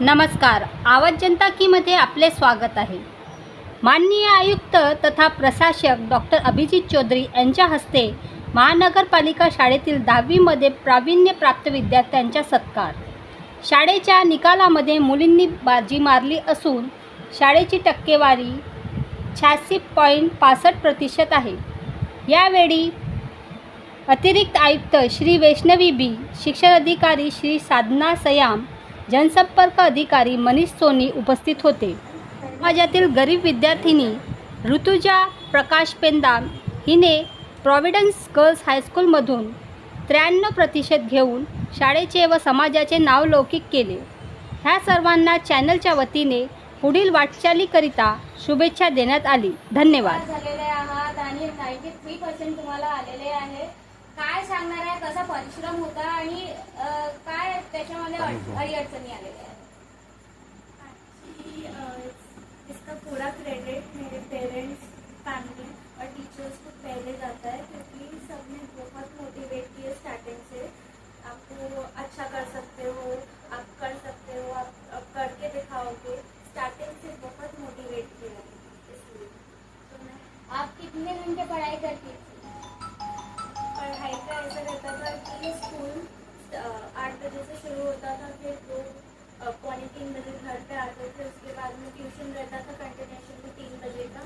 नमस्कार, आवाज जनता की मध्ये आपले स्वागत आहे। माननीय आयुक्त तथा प्रशासक डॉक्टर अभिजित चौधरी यांच्या हस्ते महानगरपालिका शाळेतील 10वी मध्ये प्रावीण्य प्राप्त विद्यार्थ्यांचा सत्कार। शाळेच्या निकालामध्ये मुलींनी बाजी मारली असून शाळेची टक्केवारी 86.65% आहे। यावेळी अतिरिक्त आयुक्त श्री वैष्णवी बी, शिक्षण अधिकारी श्री साधना सयाम, जनसंपर्क अधिकारी मनीष सोनी उपस्थित होते। समाजातील गरीब विद्यार्थिनी ऋतुजा प्रकाश पेंदाम हिने प्रॉव्हिडन्स गर्ल्स हायस्कूलमधून 93% घेऊन शाळेचे व समाजाचे नाव लौकिक केले। ह्या सर्वांना चॅनलच्या वतीने पुढील वाटचालीकरिता शुभेच्छा देण्यात आली। धन्यवाद। झालेले आहात आणि 93% तुम्हाला आलेले आहे। काय सांगणार आहे, कसा परिश्रम होता आणि काय त्याच्यामध्ये अडचणी आलेल्या आहेत? इसका पूरा क्रेडिट मेरे पेरेंट्स, फैमिली और टीचर्स को पहले जाता है, क्योंकि सबने बहुत मोटिवेट किया स्टार्टिंग से। आपको अच्छा कर सकते हो, आप कर सकते हो, आप करके दिखाओगे। स्टार्टिंग से बहुत मोटिवेट किया, इसलिए तो मैं। आप कितने घंटे पढ़ाई करती थी? पढ़ाई का ऐसा रहता था कि स्कूल 8 बजे से शुरू होता था, फिर 2-3 बजे घर पे आते थे। उसके बाद में ट्यूशन रहता था कंटिन्यूशन में 3 बजे का।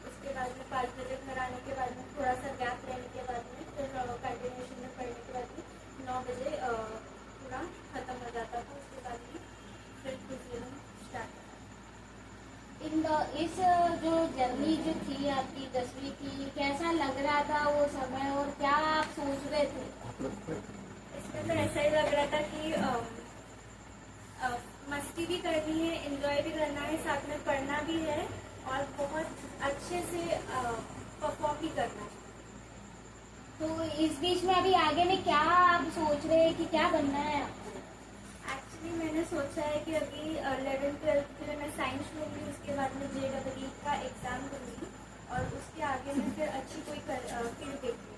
उसके बाद में 5 बजे घर आने के बाद में थोड़ा सा गैप लेने के बाद में फिर कंटिन्यूशन में पढ़ने के बाद में 9 बजे पूरा ख़त्म हो जाता था। उसके बाद में फिर दूसरे दिन स्टार्ट। इस जो जर्नी जो थी आपकी 10वीं की, कैसा लग रहा था वो समय और क्या आप सोच रहे थे? इसमें तो ऐसा ही लग रहा था कि मस्ती भी करनी है, एंजॉय भी करना है, साथ में पढ़ना भी है और बहुत अच्छे से परफॉर्म भी करना है। तो इस बीच में अभी आगे में क्या आप सोच रहे हैं कि क्या बनना है आपको? एक्चुअली मैंने सोचा है कि अभी 11th-12th के लिए मैं साइंस लूँगी, उसके बाद में JEE का एग्ज़ाम दूँगी और उसके आगे मैं फिर अच्छी कोई फील्ड देखूँगी।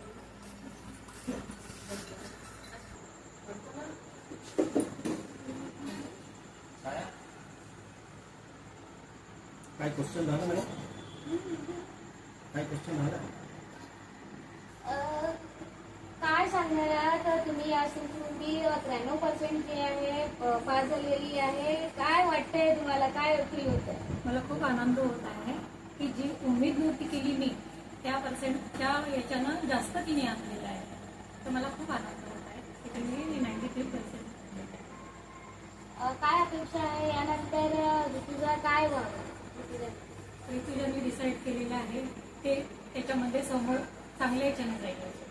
काय क्वेश्चन झालं मॅडम? काय क्वेश्चन झालं? काय सांगणार आहात तुम्ही? या तुम्ही 93% जे आहे पास झालेली आहे, काय वाटतंय तुम्हाला? काय फील होतंय? मला खूप आनंद होत आहे की जी उमेद नव्हती केली मी त्या पर्सेंटच्या याच्यानं जास्त तिने आणलेलं आहे, तर मला खूप आनंद होत आहे की तुम्ही 93%. काय अपेक्षा आहे यानंतर ऋतुजा काय व्हावं? ऋतुजा मी डिसाईड केलेलं आहे ते त्याच्यामध्ये समोर चांगल्या याच्यानं जाईल.